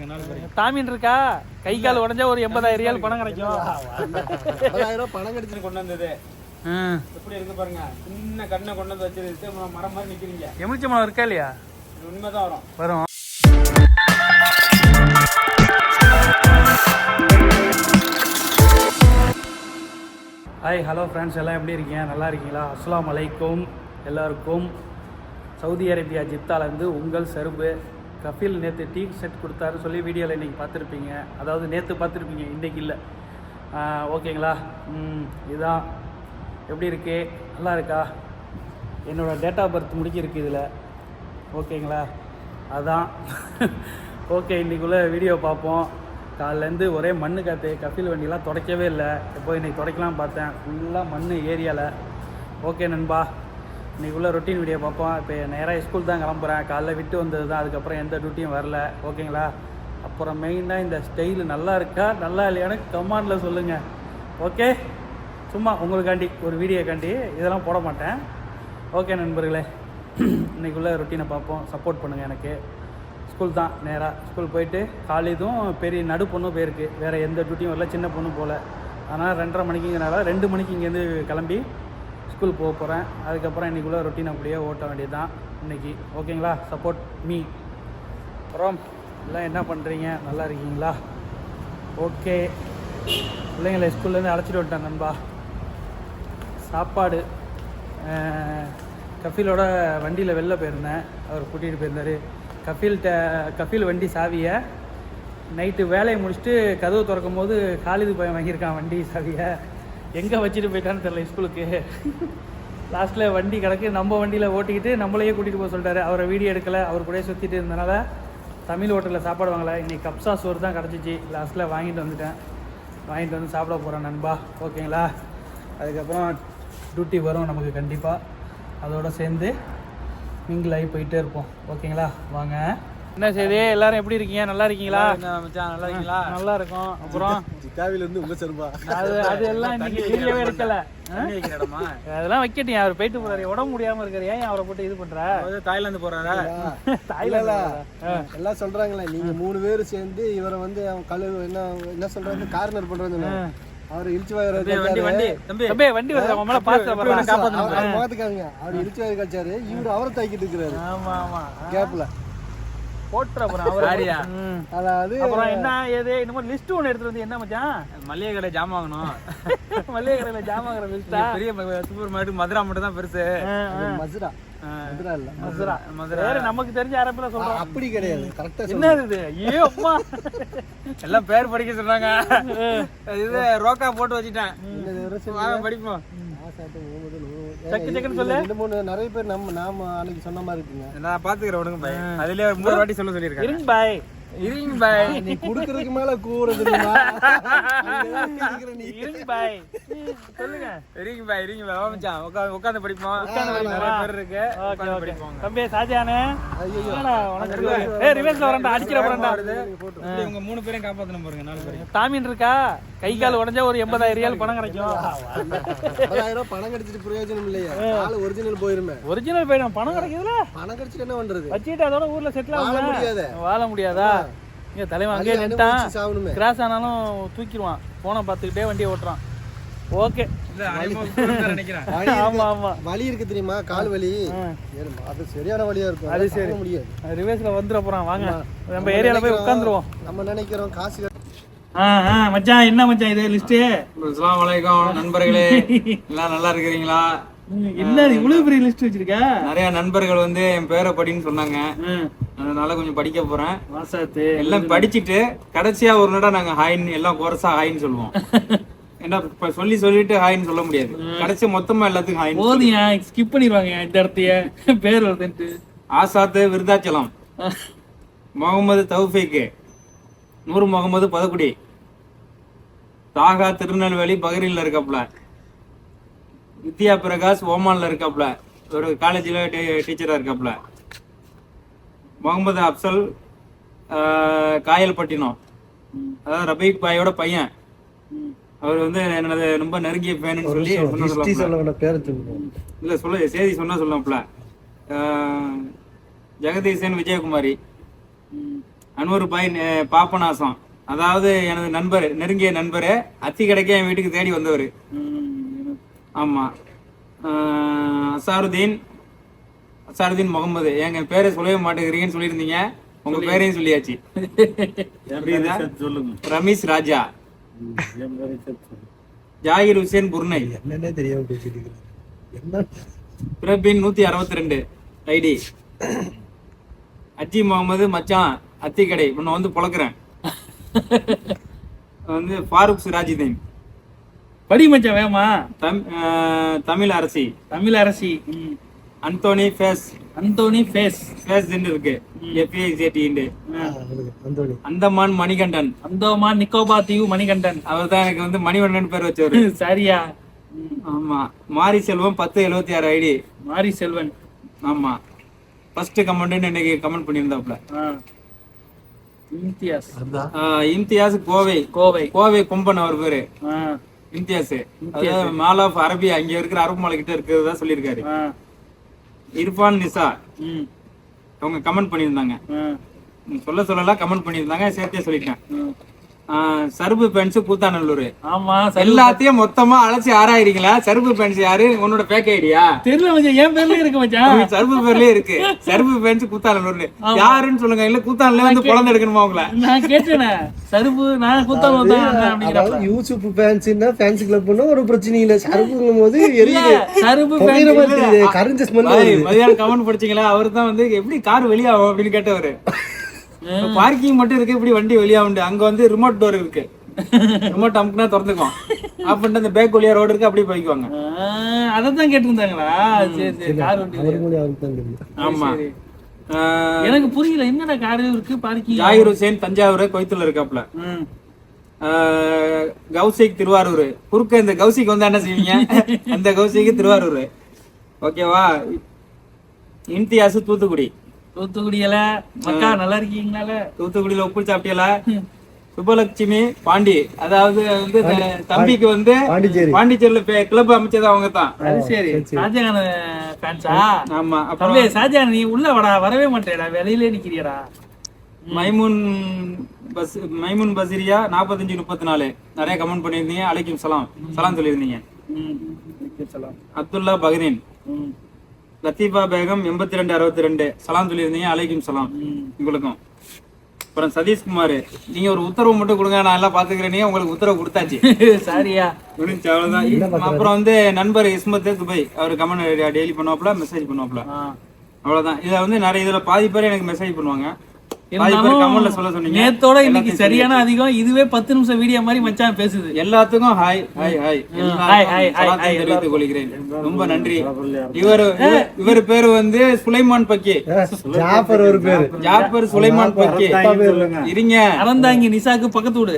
பாருங்க நாலு பேருக்கு. தாமின் இருக்கா? கை கால் உடஞ்சா ஒரு 80,000 ரியால் பணம் கிடைக்கும். 80,000 பணம் கிடைச்சு கொண்டு வந்தது. எப்படி இருக்கு பாருங்க. சின்ன கண்ணை கொண்டு வந்து வச்சிருக்கு. மரம் மாதிரி நிக்கிறீங்க. எலுமிச்சை மரம் இருக்கா இல்லையா? உண்மைதான் வரும். வரும். ஹாய் ஹலோ ஃப்ரெண்ட்ஸ், எல்லாம் எப்படி இருக்கீங்க? நல்லா இருக்கீங்களா? அஸ்ஸலாமு அலைக்கும் எல்லாருக்கும். சவுதி அரேபியா ஜித்தாலேருந்து உங்கள் சர்பு. கபில் நேற்று டீ செட் கொடுத்தாரு சொல்லி வீடியோவில் இன்றைக்கி பார்த்துருப்பீங்க. அதாவது நேற்று பார்த்துருப்பீங்க, இன்றைக்கி இல்லை. ஓகேங்களா? இதுதான். எப்படி இருக்கு? நல்லா இருக்கா? என்னோடய டேட் ஆஃப் பர்த் முடிக்கிருக்கு இதில். ஓகேங்களா? அதான். ஓகே, இன்றைக்குள்ளே வீடியோ பார்ப்போம். காலிலேருந்து ஒரே மண் காற்று. கபில் வண்டிலாம் துடைக்கவே இல்லை. எப்போ இன்றைக்கி துடைக்கலாம் பார்த்தேன், ஃபுல்லாக மண் ஏரியாவில். ஓகே நண்பா, இன்றைக்குள்ளே ரொட்டீன் வீடியோ பார்ப்போம். இப்போ நேராக ஸ்கூல் தான் கிளம்புறேன். காலைல விட்டு வந்தது தான், அதுக்கப்புறம் எந்த டியூட்டியும் வரல. ஓகேங்களா? அப்புறம் மெயினாக இந்த ஸ்டைலு நல்லா இருக்கா நல்லா இல்லையான்னு கமெண்டில் சொல்லுங்கள். ஓகே, சும்மா உங்களுக்காண்டி ஒரு வீடியோக்காண்டி இதெல்லாம் போட மாட்டேன். ஓகே நண்பர்களே, இன்றைக்குள்ளே ரொட்டீனை பார்ப்போம். சப்போர்ட் பண்ணுங்கள் எனக்கு. ஸ்கூல் தான், நேராக ஸ்கூல் போயிட்டு காலேஜும் பெரிய நடு பொண்ணும் போயிருக்கு. வேறு எந்த டியூட்டியும் வரல, சின்ன பொண்ணும் போகல. அதனால் 2:30 மணிக்குங்கிறனால 2 மணிக்கு இங்கேருந்து கிளம்பி ஸ்கூல் போக போகிறேன். அதுக்கப்புறம் இன்றைக்குள்ளே ரொட்டீன் அப்படியே ஓட்ட வேண்டியது தான் இன்றைக்கி. ஓகேங்களா? Support me. அப்புறம் எல்லாம் என்ன பண்ணுறீங்க? நல்லா இருக்கீங்களா? ஓகே, பிள்ளைங்களை ஸ்கூல்லேருந்து அழைச்சிட்டு வந்துட்டேன் நண்பா. சாப்பாடு கஃபீலோட வண்டியில் வெளில போயிருந்தேன். அவர் கூட்டிகிட்டு போயிருந்தார். கஃபீல் வண்டி சாவியை நைட்டு வேலையை முடிச்சுட்டு கதவு திறக்கும் போது காலிது பையன் வாங்கியிருக்கான் வண்டி சாவியை. எங்கே வச்சுட்டு போயிட்டான்னு தெரியல ஸ்கூலுக்கு. லாஸ்ட்டில் வண்டி கிடக்கு, நம்ம வண்டியில் ஓட்டிக்கிட்டு நம்மளையே கூட்டிகிட்டு போக சொல்லிட்டாரு. அவரை வீடியோ எடுக்கலை, அவர் கூட சுற்றிட்டு இருந்தனால தமிழ் ஹோட்டலில் சாப்பாடு வாங்கலை. இன்றைக்கி கப்சா சோறு தான் கிடச்சிச்சு. லாஸ்ட்டில் வாங்கிட்டு வந்துட்டேன். வாங்கிட்டு வந்து சாப்பிட போகிறேன் நண்பா. ஓகேங்களா? அதுக்கப்புறம் டியூட்டி வரும் நமக்கு கண்டிப்பாக. அதோடு சேர்ந்து மிங்கிள் ஆகி போயிட்டே இருப்போம். ஓகேங்களா? வாங்க. என்ன செய்தி? எல்லாரும் எப்படி இருக்கீங்க? நல்லா இருக்கீங்களா? மச்சான் நல்லா இருக்கீங்களா? நல்லா இருக்கும். அப்புறம் ஜித்தாவிலேருந்து உங்கள் சர்பா. அது எல்லாம் இன்னைக்கு வீடியோவே எடுக்கல. அதெல்லாம் வைக்கட்டும். அவர் போயிட்டு போறாரு, உடம்பு முடியாம இருக்காரு. ஏன் அவரை போட்டு இது பண்ற? தாய்லாந்து போறாரா? தாய்லாந்து எல்லாம் சொல்றாங்களே, நீங்க 3 பேரும் சேர்ந்து இவரை வந்து என்ன சொல்றாங்க, கார்னர் பண்றது. அவர் இழுச்சு வண்டி முகத்துக்காங்க. அவர் இழுச்சு வாயிறு கழிச்சாரு, இவரு அவரை தாக்கிட்டு இருக்கிறாரு. ஆமா ஆமா, கேப்ல போட்டுற அப்புறம் அதாவது அப்புறம் என்ன ஏது இந்த மாதிரி லிஸ்ட் ஒன்று எடுத்துட்டு வந்து என்ன மச்சான்? மளிகை கடை ஜாமான் வாங்கணும். மளிகை கடையில ஜாமான் வாங்குற லிஸ்டா? பெரிய சூப்பர் மார்க்கெட் மதுரா மட்டும் தான் பெருசு. மதுரா இல்ல, மதுரா நமக்கு தெரிஞ்ச அரபில சொல்றோம். அப்படி கிடையாது. கரெக்டா என்னது இது? ஐயோ அம்மா, எல்லாம் பேர் படிக்க சொன்னாங்க. இது ரோக்கா போட்டு வச்சுட்டேன். படிப்போம். நிறைய பேர் நாம அன்னைக்கு சொன்ன மாதிரி இருக்குங்க. நான் பாத்துக்கிறேன். விடுங்க பாய், அதுலயே 3 வாட்டி சொல்ல சொல்லியிருக்கேன். இருங்க பாய், இருங்க பாய், நீ குடுக்கறதுக்கு மேல கூறது இல்லையா? இருங்க பாய், சொல்லுங்க. இருங்க பாய், இருங்க பாய். மச்சான் உட்கார்ந்து படிப்போம். நிறைய பேர் இருக்கு, உட்கார்ந்து படிப்போம். தம்பி சாஜானே, என்னடா உனக்கு ரிவர்ஸ்ல வரேன்டா, அடிச்சிர போறேன்டா. இவங்க 3 பேரையும் காப்பாத்தணும் பாருங்க. 4 பேர். தாமின் இருக்கா? கை கால் உடைஞ்சா ஒரு 80,000 ரியால் பணம் கிடைக்கும். 80,000 பணம் கிடைச்சிட்டு பிரயோஜனம் இல்லையா? கால் ஒரிஜினல் போயிருமே. ஒரிஜினல் போயிடும். பணம் கிடைக்குதுல, பணம் கிடைச்சிட்டு என்ன பண்றது? வச்சிட்டு அதோட ஊர்ல செட்டில் ஆக முடியாது. வாழ முடியாதா? இங்க தலைவன் அங்கேயே நின்ட்டான், கிராஸ் ஆனாலும் தூக்கிடுவான். போனை பார்த்துக்கிட்டே வண்டியை ஓட்டுறான். ஓகே, நினைக்கிறேன். ஆமா ஆமா, வலி இருக்கு தெரியுமா? கால் வலி. அது சரியான வலியா இருக்கும். அது சரி முடியாது. ரிவர்ஸ்ல வந்துட போறான். வாங்க நம்ம ஏரியால போய் உட்காந்துருவோம். நம்ம நினைக்கிறோம் காசு. மச்சான், என்ன மச்சான் இது லிஸ்ட்? அஸ்ஸலாமு அலைக்கும் நண்பர்களே, எல்லாம் நல்லா இருக்கிறீங்களா? என்ன இவ்வளவு பெரிய லிஸ்ட் வச்சிருக்க? நிறைய நண்பர்கள் வந்து என் பேரை படின்னு சொன்னாங்க. அதனால கொஞ்சம் படிக்க போறேன். எல்லாம் படிச்சுட்டு கடைசியா ஒரு நட நாங்க ஹாய்ன்னு எல்லாம் கோரஸா ஹாய்ன்னு சொல்லுவோம். என்ன சொல்லிட்டு ஹாய்ன்னு சொல்ல முடியாது. கடைசி மொத்தமா எல்லாத்துக்கும் ஹாய் போதியா, ஸ்கிப் பண்ணிடுவாங்க இந்த இடத்தைய. பேர் வருதுன்ட்டு ஆசாத் விருதாச்சலம், முகமது தௌஃபீக், நூர் முகமது பதக்குடி, தாகா திருநெல்வேலி பஹ்ரைன்ல இருக்காப்ல, வித்யா பிரகாஷ் ஓமான்ல இருக்காப்ல, ஒரு காலேஜ்ல டீச்சரா இருக்காப்ல, முகமது அப்சல் காயல்பட்டினம், அதாவது ரபீக் பாயோட பையன். அவர் வந்து என்னோட ரொம்ப நெருங்கிய ஃபேன்னு சொல்லி இல்ல சொல்ல செய்தி சொன்னாப்ல. ஜெகதீசன் விஜயகுமாரி, அன்வர் பாய் பாப்பநாசம், அதாவது எனது நண்பர், நெருங்கிய நண்பர், அத்தி கடைக்கு என் வீட்டுக்கு தேடி வந்தவர். ஆமா. அசாருதீன் முகமது, எங்க பேரை சொல்லவே மாட்டேங்கிறீங்கன்னு சொல்லியிருந்தீங்க, உங்க பேரையும் சொல்லியாச்சு. ரமேஷ் ராஜா, ஜாகிர் ஹுசேன் புர்னை, என்னன்னே தெரியாம பேசிட்டு என்ன பிரபின் 162 ஐடி, அஜி முகமது மச்சான் அத்திக்கடை உன்னை வந்து பொழக்கிறேன், வந்து ஃபாரூக் சிராஜுதீன், படி மச்சான் வேமா, தமிழ் அரசி, அந்தோனி ஃபேஸ் இருக்கு, அந்தமான் மணிகண்டன், அந்தமான் நிக்கோபார் தீவு மணிகண்டன், அவர் தான் எனக்கு வந்து மணிவண்ணன் பேர் வச்சவரு. சரியா? ஆமா. மாரி செல்வம் 1076 ஐடி, மாரி செல்வன். ஆமா. ஃபர்ஸ்ட் கமெண்ட் இன்னைக்கு கமெண்ட் பண்ணியிருந்தாப்ல. இம்தியாஸ் கோவை கொம்பன் அவர் பேரு. இம்தியாஸ் மால் ஆஃப் அரபியா, இங்க இருக்கிற அரபு மலை கிட்ட இருக்கிறதா சொல்லியிருக்காரு. இர்ஃபான் நிசா அவங்க கமெண்ட் பண்ணியிருந்தாங்க, சொல்லலாம் கமெண்ட் பண்ணியிருந்தாங்க, சேர்த்தே சொல்லிட்டேன். சருப்பு பென்ஸ் கூத்தாநல்லூர். ஆமா, எல்லாத்தையும் மொத்தமா அழைச்சி ஆராயிரீங்களா? சருப்பு பென்ஸ் யாரு? உன்னோட பேக் ஐடியா? தெரியல மச்சான், என் பேர்லயே இருக்கு மச்சான், சருப்பு பேர்லயே இருக்கு. சருப்பு பென்ஸ் கூத்தாநல்லூர் யாருன்னு சொல்லுங்க. இல்ல கூத்தாநல்லூர்ல வந்து குழந்தை எடுக்கணுமா உங்களை? நான் கேட்டேனே, சருப்பு நான் கூத்தாநல்லூர் தான் அப்படிங்கறப்ப யூசுப் ஃபேன்ஸ்னா ஃபேன்ஸ் கிளப் பண்ண ஒரு பிரச்சனை இல்ல. சருப்புங்கும் போது எரியுது, சருப்பு கரிஞ்ச ஸ்மெல். மதியானம் கமெண்ட் படிச்சீங்களா? அவர் தான் வந்து எப்படி கார் வெளியாகும் அப்படின்னு கேட்டவரு. பார்க்கிங் மட்டும் இருக்கு, இப்படி வண்டி வெளியாகுண்டு. அங்க வந்து ரிமோட் டோர் இருக்கு, ரிமோட் அமுக்குனா திறந்துக்கும். அப்படின்ட்டு அந்த பேக் வழியா ரோடு இருக்கு, அப்படியே போய்க்குவாங்க. அதான் கேட்டிருந்தாங்களா? சரி சரி, கார் வண்டி. ஆமா. எனக்கு புரியல, என்னடா கார் இருக்கு பார்க்கிங். ஜாகிர் ஹுசேன் தஞ்சாவூர் கொய்த்துல இருக்காப்ல. கௌசிக் திருவாரூர். குறுக்க இந்த கௌசிக் வந்து என்ன செய்வீங்க? அந்த கௌசிக்கு திருவாரூர். ஓகேவா? இம்தியாஸ் தூத்துக்குடியில மக்கா நல்லா இருக்கீங்களா? தூத்துக்குடியில உப்பு சாப்பிட்டீங்களா? சுபலட்சுமி பாண்டி, அதாவது வந்து தம்பிக்கு வந்து பாண்டிச்சேரியில கிளப் அமைச்சது அவங்க தான். அது சரி, ஷாஜகான் ஃபேன்ஸா? ஆமா. தம்பி ஷாஜகான், நீ உள்ள வரவே மாட்டேடா, வெளியிலே நிக்கிறியடா. மைமுன் பசிரியா 4534 நிறைய கமெண்ட் பண்ணியிருந்தீங்க. அலைக்கும் சலாம் சொல்லியிருந்தீங்க. அப்துல்லா பஹ்ரீன், லத்தீஃபா பேகம் 8262 சலாம் சொல்லியிருந்தீங்க. அலைக்கும் சலாம் உங்களுக்கும். அப்புறம் சதீஷ்குமார், நீங்க ஒரு உத்தரவு மட்டும் கொடுங்க, நான் எல்லாம் பாத்துக்கிறேன். உங்களுக்கு உத்தரவு கொடுத்தாச்சு. சரியா? முடிஞ்சு, அவ்வளவுதான். அப்புறம் வந்து நண்பர் இஸ்மத் துபை, அவர் கமெண்ட் டெய்லி பண்ணுவாப்ல, மெசேஜ் பண்ணுவாப்ல. அவ்வளவுதான். இதை வந்து நிறைய இதுல பாதி பேர் எனக்கு மெசேஜ் பண்ணுவாங்க. நேத்தோட இன்னைக்கு சரியான அதிகம். இதுவே 10 நிமிஷம் வீடியோ மாதிரி மச்சான் பேசுது. எல்லாத்துக்கும் ஹாய் ஹாய் ஹாய் தெரிவித்துக் கொள்கிறேன். ரொம்ப நன்றி. இவர் பேரு வந்து சுலைமான் பக்கி, ஜாஃபர் சுலைமான் பக்கி. இருங்க, அறந்தாங்கி நிசாக்கு பக்கத்து வீடு.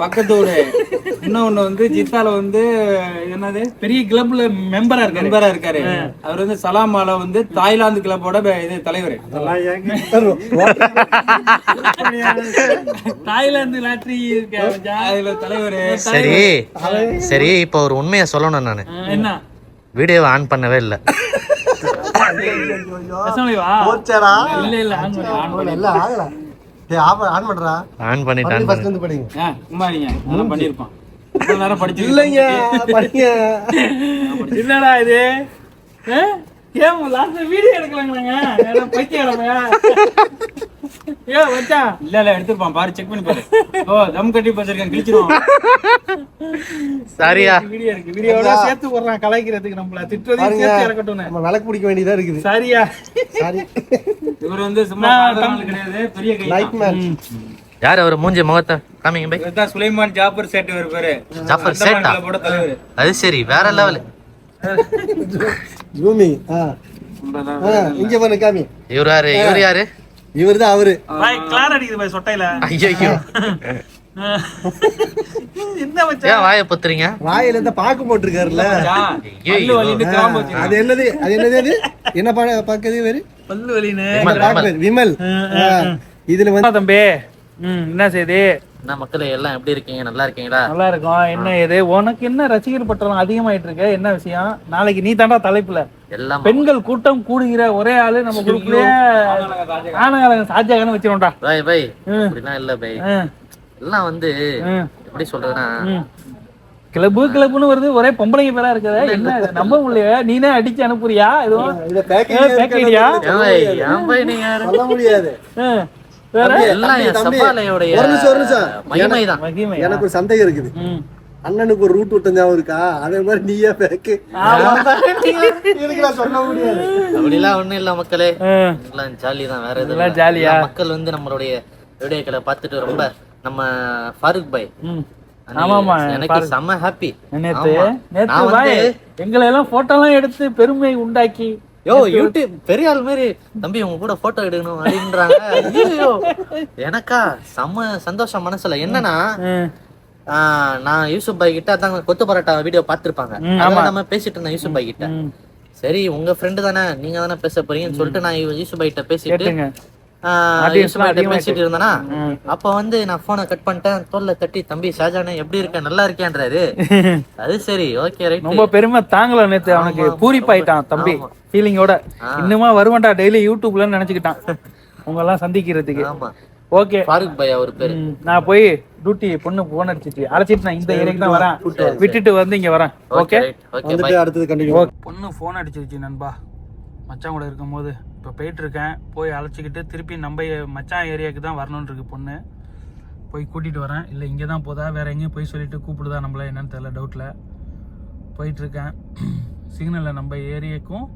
இன்னொன்னு வந்து ஜித்தால வந்து என்னது பெரிய கிளப்ல மெம்பரா இருக்காரு. அவர் வந்து சலாமால வந்து தாய்லாந்து கிளப்போட இது தலைவர். தாய்லாந்து லாட்டரி தலைவர். சரி, இப்போ ஒரு உண்மையை சொல்லணும். நானு என்ன வீடியோ ஆன் பண்ணவே இல்லை. ஆன் பண்ணிட்டேன். இல்லடா இது ஏன் லாஸ்ட் வீடியோ எடுக்கலாங்க? இல்ல எடுத்துப்பான் பாரு, செக் பண்ணி பாரு. ஓ, தம் கட்டி வச்சிருக்கேன், கிழிச்சிரும். சரியா? வீடியோ இருக்கு, வீடியோட சேர்த்து போடுறான் கலாய்க்கிறதுக்கு, நம்மள திட்டுறதையும் சேர்த்து இறக்கட்டும். நம்ம விளக்கு பிடிக்க வேண்டியதா இருக்குது. சரியா? சரி. இவர் வந்து சும்மா கிடையாது, பெரிய கை. Like man. யார் அவர்? மூஞ்சி முகத்தை காமிங்க பை. இதுதான் சுலைமான் ஜாஃபர் சேட் இவர் பேரு. ஜாஃபர் சேட்டா? அது சரி, வேற லெவல். ஜூமி இங்க பண்ணு காமி. இவர் யாரு? இவர்தான் அவரு. பாய் கிளார் அடிக்குது பாய் சொட்டையில. ஐயோ, என்ன மச்சான் ஏன் வாயை பொத்துறீங்க? வாயில இந்த பாக்கு போட்டுருக்காருல்ல, பல்லு வலின்னு கிராம்பு வச்சிருக்காரு. அது என்னது என்ன பாக்குது வேறு? பல்லு வலின்னு விமல். இதுல வந்து தம்பி என்ன செய்து? என்ன மக்களே, எல்லாம் எப்படி இருக்கீங்க? நல்லா இருக்கீங்களா? நல்லா இருக்கும். என்ன இது உனக்கு என்ன ரசிகர் பட்டம் அதிகமாயிட்டு இருக்கு? என்ன விஷயம்? நாளைக்கு நீ தாண்டா தலைப்புல எல்லாம் பெண்கள் கூட்டம் கூடுகிற ஒரே ஆளு நம்ம குரூப்லயே ஆனகாரங்க ஷாஜகான் வச்சிரோம்டா. பை அப்படிலாம் இல்ல பை. எல்லாம் வந்து எப்படி சொல்றதுன்னா கிளப்புன்னு வருது, ஒரே பொம்பளைங்க பேரா இருக்குதா என்ன நம்ப முடியல. நீனே அடிச்சு அனுப்புறியா எதுவும் பேக்கேஜியா? ஏன் பை நீங்க சொல்ல முடியாது. எல்லாம் என் சபாலையோடைய மகிமைதான். எனக்கு ஒரு சந்தேகம் இருக்குது. அண்ணனுக்கு ஒரு ரூட் விட்ட ஞாபகம் இருக்கா? அதே மாதிரி நீயே பேக்கு சொல்ல முடியாது. அப்படிலாம் ஒண்ணும் இல்ல மக்களே, எல்லாம் ஜாலி தான். வேற எதுவும் ஜாலியா மக்கள் வந்து நம்மளுடைய வீடியோக்களை பார்த்துட்டு ரொம்ப நம்ம ஃபாரூக் பாய் எனக்கு செம்ம ஹாப்பி. எங்களை எல்லாம் போட்டோ எல்லாம் எடுத்து பெருமை உண்டாக்கி யூடியூப் பெரிய ஆள் மாதிரி தம்பி உங்க கூட போட்டோ எடுக்கணும் அப்படின்றாங்க. எனக்கா செம்ம சந்தோஷம் மனசுல. என்னன்னா நான் யூசுப் பாய் கிட்ட அதான் கொத்து பரோட்டா வீடியோ பார்த்திருப்பாங்க, நம்ம பேசிட்டு இருந்தேன் யூசுப் பாய் கிட்ட. சரி உங்க ஃப்ரெண்டு தானே, நீங்க தானே பேச போறீங்கன்னு சொல்லிட்டு நான் யூசுப் பாய் கிட்ட பேசிட்டு பேசிட்டு இருந்தேனா, அப்ப வந்து நான் போனை கட் பண்ணிட்டேன். தோல்ல தட்டி தம்பி ஷாஜானே எப்படி இருக்க, நல்லா இருக்கேன்றாரு. அது சரி ஓகே ரைட். ரொம்ப பெருமை தாங்கல. நேத்து அவனுக்கு பூரிப்பாயிட்டான் தம்பி ஃபீலிங்கோட. இன்னுமா வருவான்டா டெய்லி யூடியூப்ல நினைச்சுக்கிட்டான் உங்க எல்லாம் சந்திக்கிறதுக்கு. ஓகே ஃபாரூக் பாய் அவர் பேரு. நான் போய் டியூட்டி பொண்ணு போன் அடிச்சிட்டு அழைச்சிட்டு நான் இந்த ஏரியாக்கு தான் வரேன், விட்டுட்டு வந்து இங்க வரேன். ஓகே அடுத்தது கண்டினியூ. பொண்ணு போன் அடிச்சிருச்சு நண்பா, மச்சான் கூட இருக்கும் போது. இப்போ போயிட்டு இருக்கேன், போய் அழைச்சிக்கிட்டு திருப்பி நம்ம மச்சான் ஏரியாவுக்கு தான் வரணும்னு இருக்கு பொண்ணு. போய் கூட்டிகிட்டு வரேன். இல்லை இங்கே தான் போதா வேற எங்கேயும் போய் சொல்லிட்டு கூப்பிடுதா நம்மள என்னன்னு தெரியல, டவுட்டில் போயிட்டுருக்கேன். சிக்னலில் நம்ம ஏரியாவுக்கும்